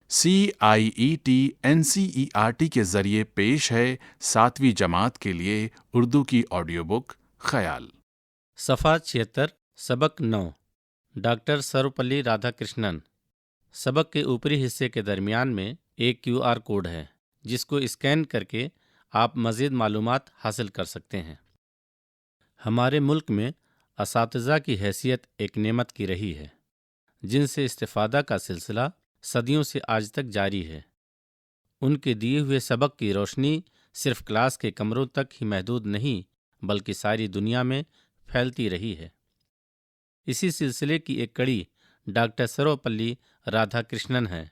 CIET NCERT کے ذریعے پیش ہے 7ویں جماعت کے لیے اردو کی آڈیو بک خیال۔ صفحہ 76 سبق 9 ڈاکٹر سروپلی رادھا کرشنن۔ سبق کے اوپری حصے کے درمیان میں ایک QR کوڈ ہے جس کو اسکین کر کے آپ مزید معلومات حاصل کر سکتے ہیں۔ ہمارے ملک میں اساتذہ کی حیثیت ایک نعمت کی رہی ہے جن سے استفادہ کا سلسلہ صدیوں سے آج تک جاری ہے۔ ان کے دیے ہوئے سبق کی روشنی صرف کلاس کے کمروں تک ہی محدود نہیں بلکہ ساری دنیا میں پھیلتی رہی ہے۔ اسی سلسلے کی ایک کڑی ڈاکٹر سروپلی رادھا کرشنن ہے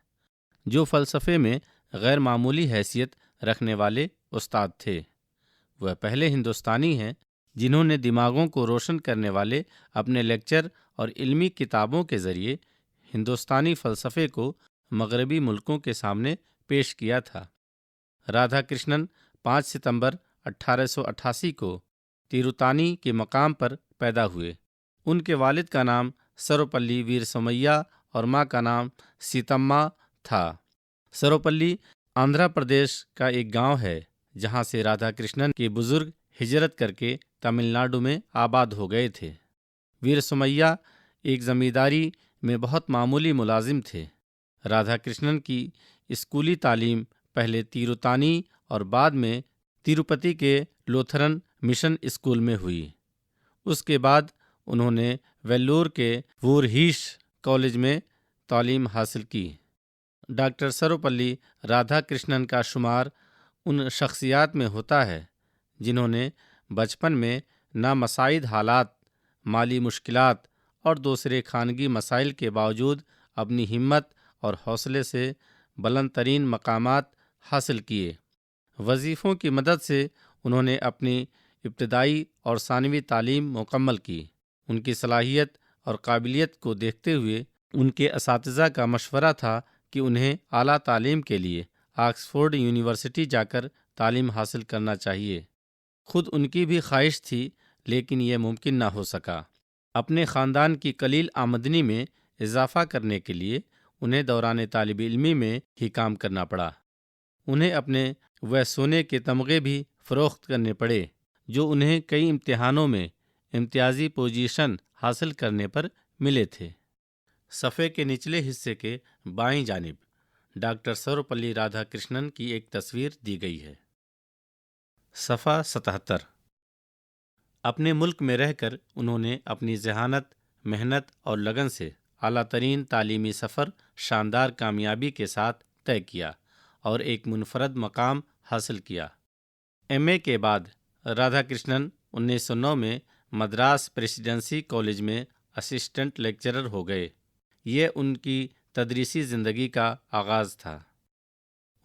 جو فلسفے میں غیر معمولی حیثیت رکھنے والے استاد تھے۔ وہ پہلے ہندوستانی ہیں جنہوں نے دماغوں کو روشن کرنے والے اپنے لیکچر اور علمی کتابوں کے ذریعے ہندوستانی فلسفے کو مغربی ملکوں کے سامنے پیش کیا تھا۔ رادھا کرشنن 5 ستمبر 1888 کو تیروتانی کے مقام پر پیدا ہوئے۔ ان کے والد کا نام سروپلی ویر سومیا اور ماں کا نام سیتمّا تھا۔ سروپلی آندھرا پردیش کا ایک گاؤں ہے جہاں سے رادھا کرشنن کے بزرگ ہجرت کر کے تمل ناڈو میں آباد ہو گئے تھے۔ ویر سومیا ایک زمینداری میں بہت معمولی ملازم تھے۔ رادھا کرشنن کی اسکولی تعلیم پہلے تیروتانی اور بعد میں تیروپتی کے لوتھرن مشن اسکول میں ہوئی۔ اس کے بعد انہوں نے ویلور کے وورہیش کالج میں تعلیم حاصل کی۔ ڈاکٹر سروپلی رادھا کرشنن کا شمار ان شخصیات میں ہوتا ہے جنہوں نے بچپن میں نامساعد حالات، مالی مشکلات اور دوسرے خانگی مسائل کے باوجود اپنی ہمت اور حوصلے سے بلند ترین مقامات حاصل کیے۔ وظیفوں کی مدد سے انہوں نے اپنی ابتدائی اور ثانوی تعلیم مکمل کی۔ ان کی صلاحیت اور قابلیت کو دیکھتے ہوئے ان کے اساتذہ کا مشورہ تھا کہ انہیں اعلیٰ تعلیم کے لیے آکسفورڈ یونیورسٹی جا کر تعلیم حاصل کرنا چاہیے۔ خود ان کی بھی خواہش تھی لیکن یہ ممکن نہ ہو سکا۔ اپنے خاندان کی قلیل آمدنی میں اضافہ کرنے کے لیے انہیں دوران طالب علمی میں ہی کام کرنا پڑا۔ انہیں اپنے وہ سونے کے تمغے بھی فروخت کرنے پڑے جو انہیں کئی امتحانوں میں امتیازی پوزیشن حاصل کرنے پر ملے تھے۔ صفحے کے نچلے حصے کے بائیں جانب ڈاکٹر سروپلی رادھا کرشنن کی ایک تصویر دی گئی ہے۔ صفحہ 77 اپنے ملک میں رہ کر انہوں نے اپنی ذہانت، محنت اور لگن سے اعلیٰ ترین تعلیمی سفر شاندار کامیابی کے ساتھ طے کیا اور ایک منفرد مقام حاصل کیا۔ MA کے بعد رادھا کرشنن 1909 میں مدراس پریسیڈنسی کالج میں اسسٹنٹ لیکچرر ہو گئے۔ یہ ان کی تدریسی زندگی کا آغاز تھا۔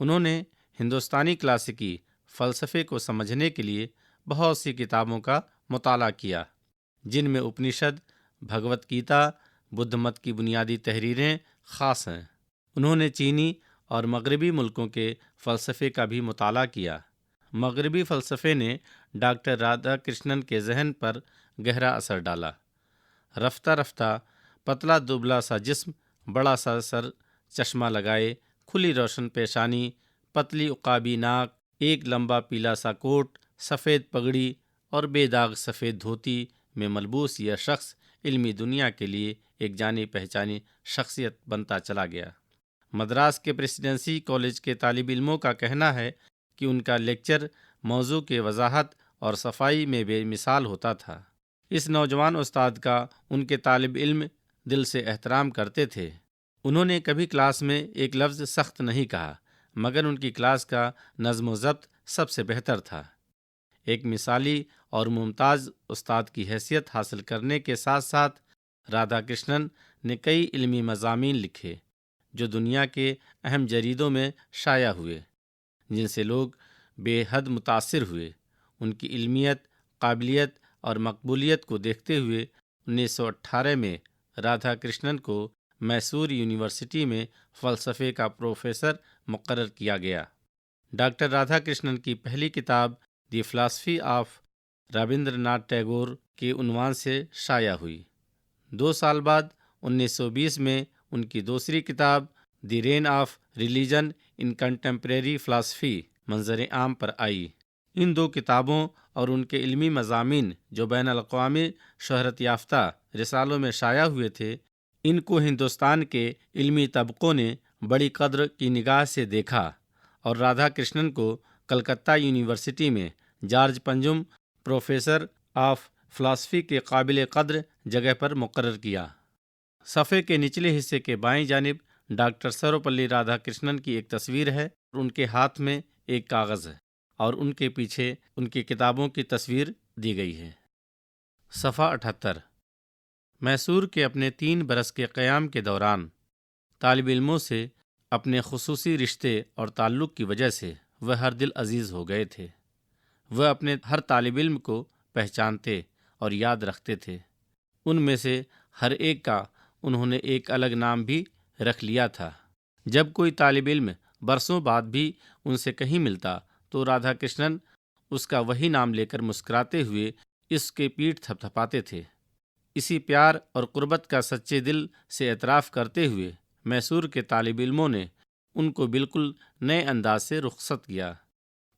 انہوں نے ہندوستانی کلاسیکی فلسفے کو سمجھنے کے لیے بہت سی کتابوں کا مطالعہ کیا جن میں اپنشد، بھگوت گیتا، بدھ مت کی بنیادی تحریریں خاص ہیں۔ انہوں نے چینی اور مغربی ملکوں کے فلسفے کا بھی مطالعہ کیا۔ مغربی فلسفے نے ڈاکٹر رادھا کرشنن کے ذہن پر گہرا اثر ڈالا۔ رفتہ رفتہ پتلا دبلا سا جسم، بڑا سا سر، چشمہ لگائے، کھلی روشن پیشانی، پتلی عقابی ناک، ایک لمبا پیلا سا کوٹ، سفید پگڑی اور بے داغ سفید دھوتی میں ملبوس یہ شخص علمی دنیا کے لیے ایک جانی پہچانی شخصیت بنتا چلا گیا۔ مدراس کے پریسیڈنسی کالج کے طالب علموں کا کہنا ہے کہ ان کا لیکچر موضوع کے وضاحت اور صفائی میں بے مثال ہوتا تھا۔ اس نوجوان استاد کا ان کے طالب علم دل سے احترام کرتے تھے۔ انہوں نے کبھی کلاس میں ایک لفظ سخت نہیں کہا مگر ان کی کلاس کا نظم و ضبط سب سے بہتر تھا۔ ایک مثالی اور ممتاز استاد کی حیثیت حاصل کرنے کے ساتھ ساتھ رادھا کرشنن نے کئی علمی مضامین لکھے جو دنیا کے اہم جریدوں میں شائع ہوئے، جن سے لوگ بے حد متاثر ہوئے۔ ان کی علمیت، قابلیت اور مقبولیت کو دیکھتے ہوئے 1918 میں رادھا کرشنن کو میسور یونیورسٹی میں فلسفے کا پروفیسر مقرر کیا گیا۔ ڈاکٹر رادھا کرشنن کی پہلی کتاب دی فلاسفی آف رابندر ناتھ ٹیگور کے عنوان سے شائع ہوئی۔ 2 سال بعد 1920 میں ان کی دوسری کتاب the reign of religion in contemporary philosophy منظر عام پر آئی۔ ان دو کتابوں اور ان کے علمی مضامین جو بین الاقوامی شہرت یافتہ رسالوں میں شائع ہوئے تھے، ان کو ہندوستان کے علمی طبقوں نے بڑی قدر کی نگاہ سے دیکھا اور رادھا کرشنن کو کلکتہ یونیورسٹی میں George Panjim professor of philosophy کے قابل قدر جگہ پر مقرر کیا۔ صفحے کے نچلے حصے کے بائیں جانب ڈاکٹر سروپلی رادھا کرشنن کی ایک تصویر ہے، ان کے ہاتھ میں ایک کاغذ ہے اور ان کے پیچھے ان کی کتابوں کی تصویر دی گئی ہے۔ صفحہ 78۔ میسور کے اپنے 3 برس کے قیام کے دوران طالب علموں سے اپنے خصوصی رشتے اور تعلق کی وجہ سے وہ ہر دل عزیز ہو گئے تھے۔ وہ اپنے ہر طالب علم کو پہچانتے اور یاد رکھتے تھے۔ ان میں سے ہر ایک کا انہوں نے ایک الگ نام بھی رکھ لیا تھا۔ جب کوئی طالب علم برسوں بعد بھی ان سے کہیں ملتا تو رادھا کرشنن اس کا وہی نام لے کر مسکراتے ہوئے اس کے پیٹھ تھپتھپاتے تھے۔ اسی پیار اور قربت کا سچے دل سے اعتراف کرتے ہوئے میسور کے طالب علموں نے ان کو بالکل نئے انداز سے رخصت کیا۔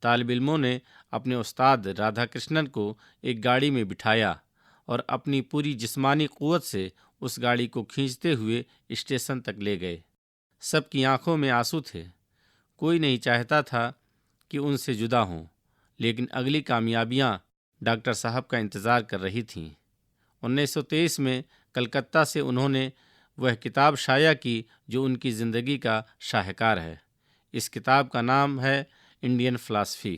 طالب علموں نے اپنے استاد رادھا کرشنن کو ایک گاڑی میں بٹھایا اور اپنی پوری جسمانی قوت سے اس گاڑی کو کھینچتے ہوئے اسٹیشن تک لے گئے۔ سب کی آنکھوں میں آنسو تھے۔ کوئی نہیں چاہتا تھا کہ ان سے جدا ہوں، لیکن اگلی کامیابیاں ڈاکٹر صاحب کا انتظار کر رہی تھیں۔ 1923 میں کلکتہ سے انہوں نے وہ کتاب شائع کی جو ان کی زندگی کا شاہکار ہے۔ اس کتاب کا نام ہے انڈین فلاسفی۔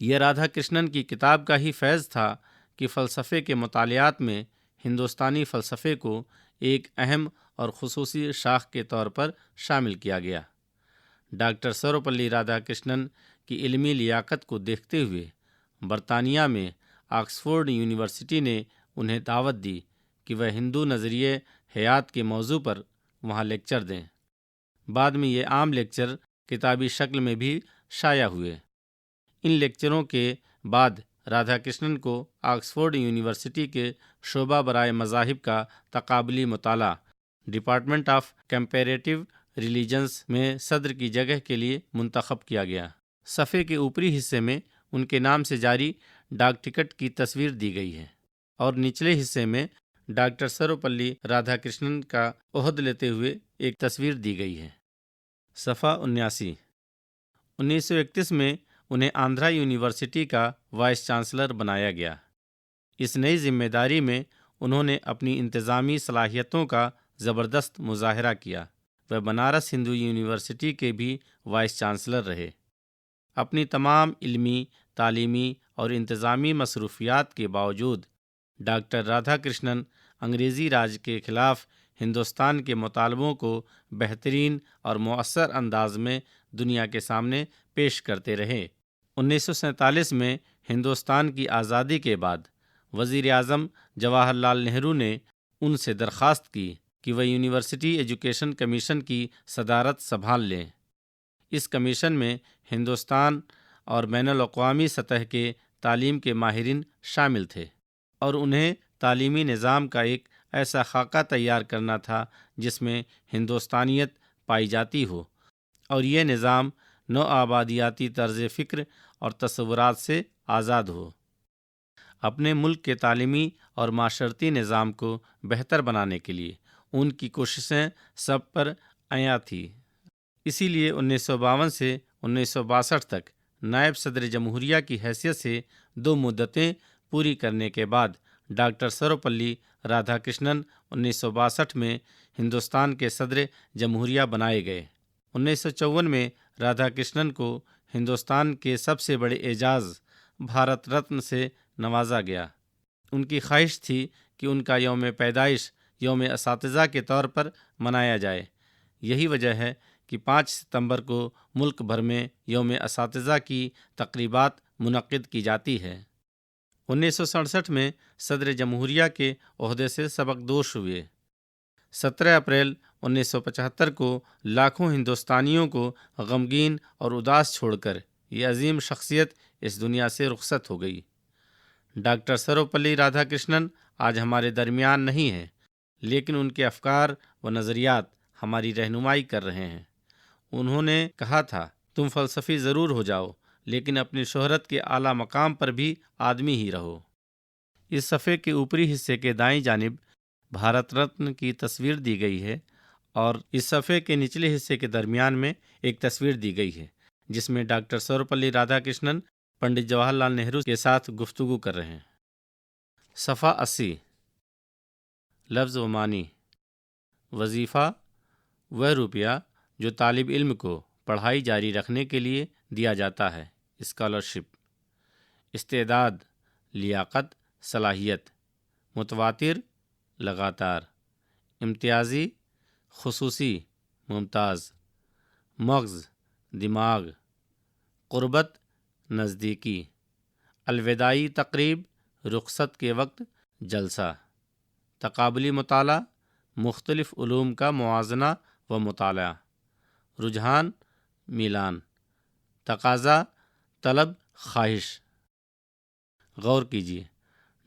یہ رادھا کرشنن کی کتاب کا ہی فیض تھا کہ فلسفے کے مطالعات میں ہندوستانی فلسفے کو ایک اہم اور خصوصی شاخ کے طور پر شامل کیا گیا۔ ڈاکٹر سروپلی رادھا کرشنن کی علمی لیاقت کو دیکھتے ہوئے برطانیہ میں آکسفورڈ یونیورسٹی نے انہیں دعوت دی کہ وہ ہندو نظریے حیات کے موضوع پر وہاں لیکچر دیں۔ بعد میں یہ عام لیکچر کتابی شکل میں بھی شائع ہوئے۔ ان لیکچروں کے بعد رادھا کرشنن کو آکسفورڈ یونیورسٹی کے شعبہ برائے مذاہب کا تقابلی مطالعہ ڈپارٹمنٹ آف کمپیریٹیو ریلیجنز میں صدر کی جگہ کے لیے منتخب کیا گیا۔ صفحے کے اوپری حصے میں ان کے نام سے جاری ڈاک ٹکٹ کی تصویر دی گئی ہے اور نچلے حصے میں ڈاکٹر سروپلی رادھا کرشنن کا عہد لیتے ہوئے ایک تصویر دی گئی ہے۔ صفحہ 79۔ 1931 میں انہیں آندھرا یونیورسٹی کا وائس چانسلر بنایا گیا۔ اس نئی ذمہ داری میں انہوں نے اپنی انتظامی صلاحیتوں کا زبردست مظاہرہ کیا۔ وہ بنارس ہندو یونیورسٹی کے بھی وائس چانسلر رہے۔ اپنی تمام علمی، تعلیمی اور انتظامی مصروفیات کے باوجود ڈاکٹر رادھا کرشنن انگریزی راج کے خلاف ہندوستان کے مطالبوں کو بہترین اور مؤثر انداز میں دنیا کے سامنے پیش کرتے رہے۔ 1947 میں ہندوستان کی آزادی کے بعد وزیر اعظم جواہر لال نہرو نے ان سے درخواست کی کہ وہ یونیورسٹی ایجوکیشن کمیشن کی صدارت سنبھال لیں۔ اس کمیشن میں ہندوستان اور بین الاقوامی سطح کے تعلیم کے ماہرین شامل تھے اور انہیں تعلیمی نظام کا ایک ایسا خاکہ تیار کرنا تھا جس میں ہندوستانیت پائی جاتی ہو اور یہ نظام نو آبادیاتی طرز فکر اور تصورات سے آزاد ہو۔ اپنے ملک کے تعلیمی اور معاشرتی نظام کو بہتر بنانے کے لیے ان کی کوششیں سب پر عیاں تھیں۔ اسی لیے 1952 سے 1962 تک نائب صدر جمہوریہ کی حیثیت سے 2 مدتیں پوری کرنے کے بعد ڈاکٹر سروپلی رادھا کرشنن 1962 میں ہندوستان کے صدر جمہوریہ بنائے گئے۔ 1954 میں رادھا کرشنن کو ہندوستان کے سب سے بڑے اعزاز بھارت رتن سے نوازا گیا۔ ان کی خواہش تھی کہ ان کا یوم پیدائش یوم اساتذہ کے طور پر منایا جائے۔ یہی وجہ ہے کہ 5 ستمبر کو ملک بھر میں یوم اساتذہ کی تقریبات منعقد کی جاتی ہے۔ 1967 میں صدر جمہوریہ کے عہدے سے سبکدوش ہوئے۔ 17 اپریل 1975 کو لاکھوں ہندوستانیوں کو غمگین اور اداس چھوڑ کر یہ عظیم شخصیت اس دنیا سے رخصت ہو گئی۔ ڈاکٹر سروپلی رادھا کرشنن آج ہمارے درمیان نہیں ہیں، لیکن ان کے افکار و نظریات ہماری رہنمائی کر رہے ہیں۔ انہوں نے کہا تھا تم فلسفی ضرور ہو جاؤ لیکن اپنی شہرت کے اعلیٰ مقام پر بھی آدمی ہی رہو۔ اس صفحے کے اوپری حصے کے دائیں جانب بھارت رتن کی تصویر دی گئی ہے اور اس صفحے کے نچلے حصے کے درمیان میں ایک تصویر دی گئی ہے جس میں ڈاکٹر سروپلی رادھا کرشنن پنڈت جواہر لال نہرو کے ساتھ گفتگو کر رہے ہیں۔ صفحہ 80 لفظ و معنی۔ وظیفہ وہ روپیہ جو طالب علم کو پڑھائی جاری رکھنے کے لیے دیا جاتا ہے، اسکالرشپ۔ استعداد، لیاقت، صلاحیت۔ متواتر، لگاتار۔ امتیازی، خصوصی، ممتاز۔ مغز، دماغ۔ قربت، نزدیکی۔ الوداعی تقریب، رخصت کے وقت جلسہ۔ تقابلی مطالعہ، مختلف علوم کا موازنہ و مطالعہ۔ رجحان، میلان۔ تقاضا، طلب، خواہش۔ غور کیجیے،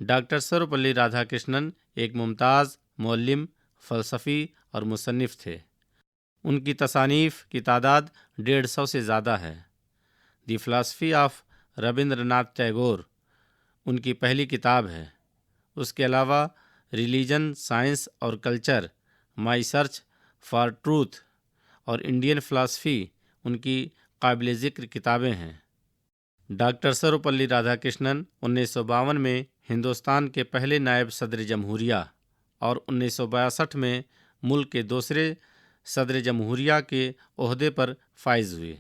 ڈاکٹر سروپلی رادھا کرشنن ایک ممتاز معلم، فلسفی اور مصنف تھے۔ ان کی تصانیف کی تعداد 150 سے زیادہ ہے۔ دی فلاسفی آف ربندر ناتھ ٹیگور ان کی پہلی کتاب ہے۔ اس کے علاوہ ریلیجن، سائنس اور culture, my search for truth اور انڈین فلاسفی ان کی قابل ذکر کتابیں ہیں۔ ڈاکٹر سروپلی رادھا کرشنن 1952 میں ہندوستان کے پہلے نائب صدر جمہوریہ اور 1962 میں ملک کے دوسرے صدر جمہوریہ کے عہدے پر فائز ہوئے۔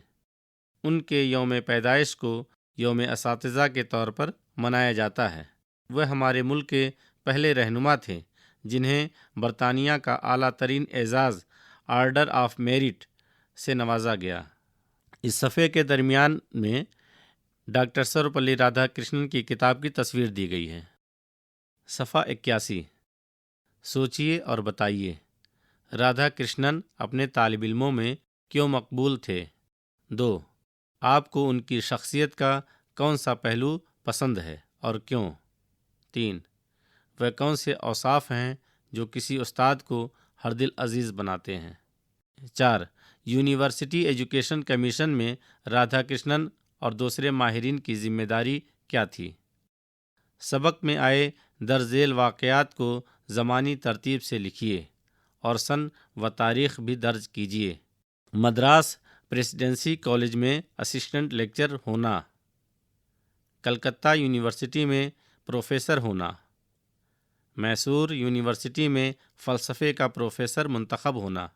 ان کے یوم پیدائش کو یوم اساتذہ کے طور پر منایا جاتا ہے۔ وہ ہمارے ملک کے پہلے رہنما تھے جنہیں برطانیہ کا اعلیٰ ترین اعزاز آرڈر آف میرٹ سے نوازا گیا۔ اس صفحے کے درمیان میں ڈاکٹر سروپلی رادھا کرشنن کی کتاب کی تصویر دی گئی ہے۔ صفحہ 81 سوچئے اور بتائیے، رادھا کرشنن اپنے طالب علموں میں کیوں مقبول تھے؟ 2. آپ کو ان کی شخصیت کا کون سا پہلو پسند ہے اور کیوں؟ 3. وہ کون سے اوصاف ہیں جو کسی استاد کو ہر دل عزیز بناتے ہیں؟ 4. یونیورسٹی ایجوکیشن کمیشن میں رادھا کرشنن اور دوسرے ماہرین کی ذمہ داری کیا تھی؟ سبق میں آئے درج ذیل واقعات کو زمانی ترتیب سے لکھیے اور سن و تاریخ بھی درج کیجیے۔ مدراس پریسیڈنسی کالج میں اسسٹنٹ لیکچر ہونا، کلکتہ یونیورسٹی میں پروفیسر ہونا، میسور یونیورسٹی میں فلسفے کا پروفیسر منتخب ہونا،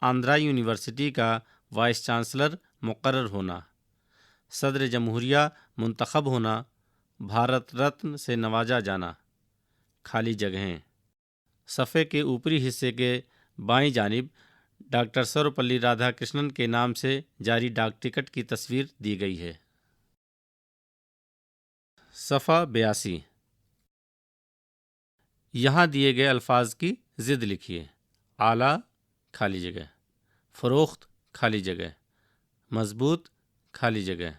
آندھرا یونیورسٹی کا وائس چانسلر مقرر ہونا، صدر جمہوریہ منتخب ہونا، بھارت رتن سے نوازا جانا۔ خالی جگہیں۔ صفحے کے اوپری حصے کے بائیں جانب ڈاکٹر سروپلی رادھا کرشنن کے نام سے جاری ڈاک ٹکٹ کی تصویر دی گئی ہے۔ صفحہ 82 یہاں دیے گئے الفاظ کی ضد لکھیے۔ اعلیٰ، خالی جگہ۔ فروخت، خالی جگہ۔ مضبوط، خالی جگہ۔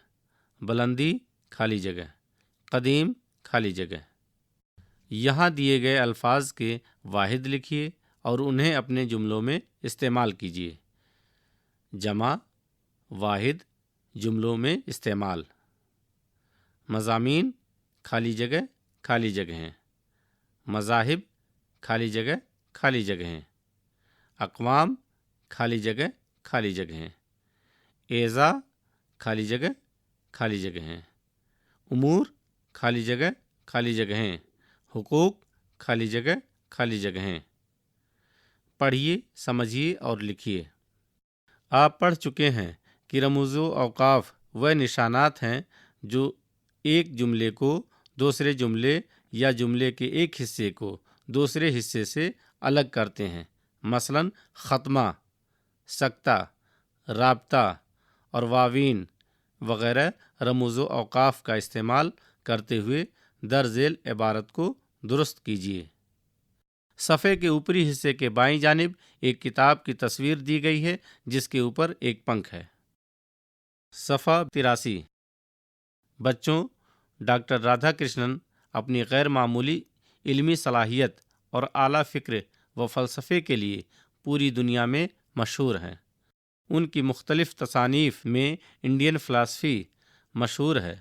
بلندی، خالی جگہ۔ قدیم، خالی جگہ۔ یہاں دیے گئے الفاظ کے واحد لکھیے اور انہیں اپنے جملوں میں استعمال کیجیے۔ جمع، واحد، جملوں میں استعمال۔ مضامین، خالی جگہ، خالی جگہیں۔ مذاہب، خالی جگہ، خالی جگہیں۔ اقوام، خالی جگہ، خالی جگہیں۔ اعضاء، خالی جگہ، خالی جگہیں۔ امور، خالی جگہ، خالی جگہیں۔ حقوق، خالی جگہ، خالی جگہیں۔ پڑھیے، سمجھیے اور لکھیے۔ آپ پڑھ چکے ہیں کہ رموز و اوقاف وہ نشانات ہیں جو ایک جملے کو دوسرے جملے یا جملے کے ایک حصے کو دوسرے حصے سے الگ کرتے ہیں۔ مثلا ختمہ، سکتہ، رابطہ اور واوین وغیرہ رموز و اوقاف کا استعمال کرتے ہوئے درج ذیل عبارت کو درست کیجیے۔ صفحے کے اوپری حصے کے بائیں جانب ایک کتاب کی تصویر دی گئی ہے جس کے اوپر ایک پنکھ ہے۔ صفحہ 83 بچوں، ڈاکٹر رادھا کرشنن اپنی غیر معمولی علمی صلاحیت اور اعلیٰ فکر و فلسفے کے لیے پوری دنیا میں مشہور ہیں۔ ان کی مختلف تصانیف میں انڈین فلسفی مشہور ہے۔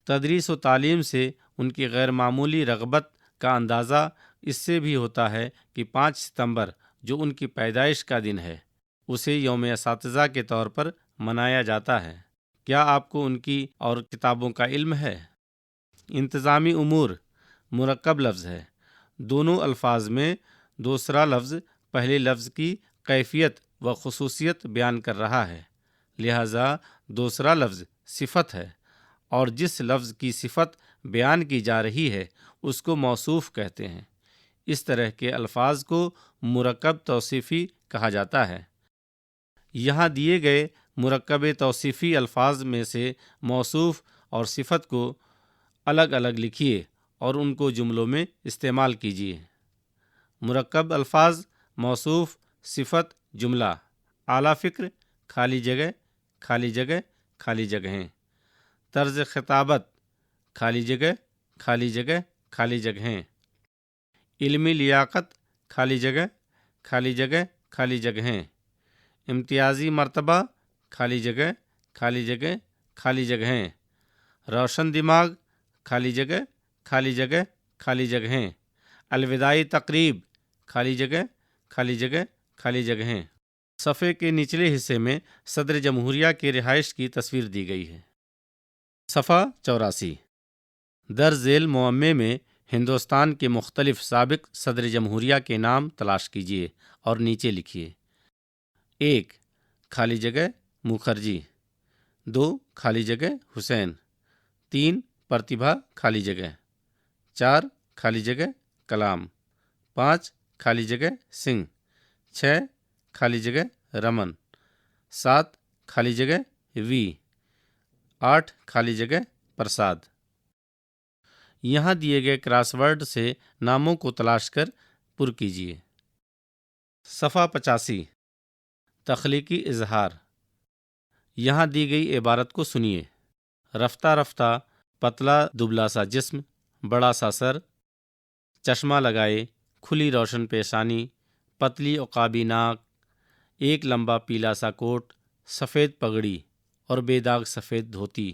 تدریس و تعلیم سے ان کی غیر معمولی رغبت کا اندازہ اس سے بھی ہوتا ہے کہ 5 ستمبر جو ان کی پیدائش کا دن ہے اسے یوم اساتذہ کے طور پر منایا جاتا ہے۔ کیا آپ کو ان کی اور کتابوں کا علم ہے؟ انتظامی امور مرکب لفظ ہے۔ دونوں الفاظ میں دوسرا لفظ پہلے لفظ کی کیفیت و خصوصیت بیان کر رہا ہے، لہذا دوسرا لفظ صفت ہے، اور جس لفظ کی صفت بیان کی جا رہی ہے اس کو موصوف کہتے ہیں۔ اس طرح کے الفاظ کو مرکب توصیفی کہا جاتا ہے۔ یہاں دیے گئے مرکب توصیفی الفاظ میں سے موصوف اور صفت کو الگ الگ لکھیے اور ان کو جملوں میں استعمال کیجیے۔ مرکب الفاظ موصوف، صفت، جملہ۔ اعلیٰ فکر خالی جگہ، خالی جگہ، خالی جگہیں۔ طرز خطابت خالی جگہ، خالی جگہ، خالی جگہیں۔ علمی لیاقت خالی جگہ، خالی جگہ، خالی جگہیں۔ امتیازی مرتبہ خالی جگہ، خالی جگہ، خالی جگہیں۔ روشن دماغ خالی جگہ، خالی جگہ، خالی جگہیں۔ الوداعی تقریب خالی جگہ، خالی جگہ، خالی جگہیں۔ صفحے کے نچلے حصے میں صدر جمہوریہ کی رہائش کی تصویر دی گئی ہے۔ صفحہ 84۔ در ذیل معمے میں ہندوستان کے مختلف سابق صدر جمہوریہ کے نام تلاش کیجیے اور نیچے لکھیے۔ 1 خالی جگہ مکھرجی، 2 خالی جگہ حسین، 3 پرتیبھا خالی جگہ، 4 خالی جگہ کلام، 5 خالی جگہ سنگھ، 6 خالی جگہ رمن، 7 خالی جگہ وی، 8 خالی جگہ پرساد۔ یہاں دیے گئے کراس ورڈ سے ناموں کو تلاش کر پر کیجیے۔ صفحہ 85۔ تخلیقی اظہار۔ یہاں دی گئی عبارت کو سنیے۔ رفتہ رفتہ پتلا دبلا سا جسم، بڑا سا سر، چشمہ لگائے، کھلی روشن پیشانی، پتلی عقابی ناک، ایک لمبا پیلا سا کوٹ، سفید پگڑی اور بے داغ سفید دھوتی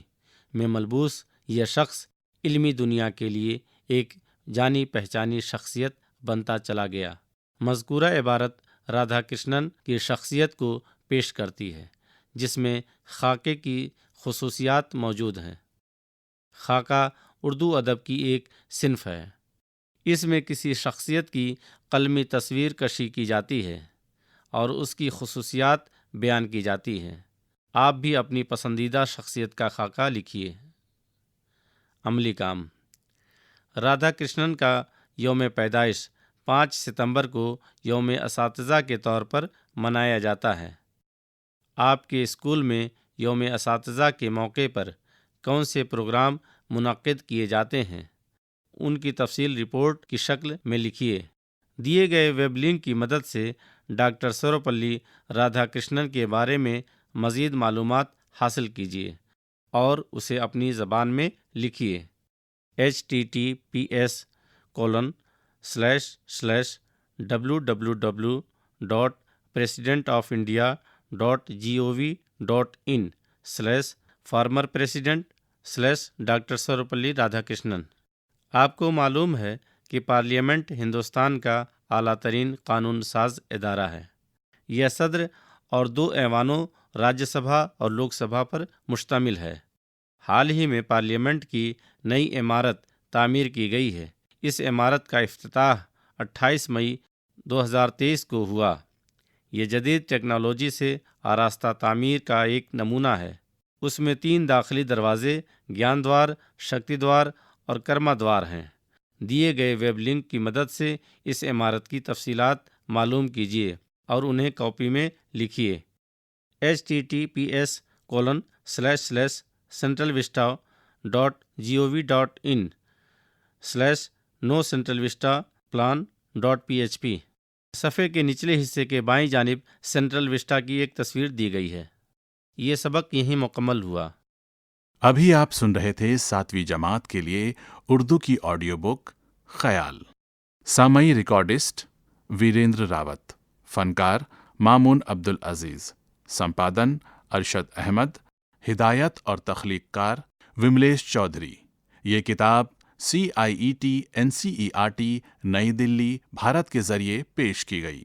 میں ملبوس یہ شخص علمی دنیا کے لیے ایک جانی پہچانی شخصیت بنتا چلا گیا۔ مذکورہ عبارت رادھا کرشنن کی شخصیت کو پیش کرتی ہے، جس میں خاکے کی خصوصیات موجود ہیں۔ خاکہ اردو ادب کی ایک صنف ہے۔ اس میں کسی شخصیت کی قلمی تصویر کشی کی جاتی ہے اور اس کی خصوصیات بیان کی جاتی ہیں۔ آپ بھی اپنی پسندیدہ شخصیت کا خاکہ لکھیے۔ عملی کام۔ رادھا کرشنن کا یوم پیدائش 5 ستمبر کو یوم اساتذہ کے طور پر منایا جاتا ہے۔ آپ کے اسکول میں یوم اساتذہ کے موقع پر کون سے پروگرام منعقد کیے جاتے ہیں، ان کی تفصیل رپورٹ کی شکل میں لکھیے۔ دیے گئے ویب لنک کی مدد سے ڈاکٹر سروپلی رادھا کرشنن کے بارے میں مزید معلومات حاصل کیجیے اور اسے اپنی زبان میں لکھیے۔ https://www.president-of-india.gov.in/former-president/Dr. سروپلی رادھا کرشنن۔ آپ کو معلوم ہے کہ پارلیمنٹ ہندوستان کا اعلیٰ ترین قانون ساز ادارہ ہے۔ یہ صدر اور 2 ایوانوں راجیہ سبھا اور لوک سبھا پر مشتمل ہے۔ حال ہی میں پارلیمنٹ کی نئی عمارت تعمیر کی گئی ہے۔ اس عمارت کا افتتاح 28 مئی 2023 کو ہوا۔ یہ جدید ٹیکنالوجی سے آراستہ تعمیر کا ایک نمونہ ہے۔ اس میں 3 داخلی دروازے گیان دوار، شکتی دوار اور کرما دوار ہیں۔ دیے گئے ویب لنک کی مدد سے اس عمارت کی تفصیلات معلوم کیجیے اور انہیں کاپی میں لکھیے۔ https://centralvista.gov.in/nocentralvistaplan.php۔ صفحے کے نچلے حصے کے بائیں جانب سینٹرل وسٹا کی ایک تصویر دی گئی ہے۔ یہ سبق یہیں مکمل ہوا۔ ابھی آپ سن رہے تھے 7ویں جماعت کے لیے اردو کی آڈیو بک خیال۔ سامعی ریکارڈسٹ ویریندر راوت، فنکار مامون عبدالعزیز، سمپادن ارشد احمد، ہدایت اور تخلیق کار وملیش چودھری۔ یہ کتاب CIET NCERT نئی دلی، بھارت کے ذریعے پیش کی گئی۔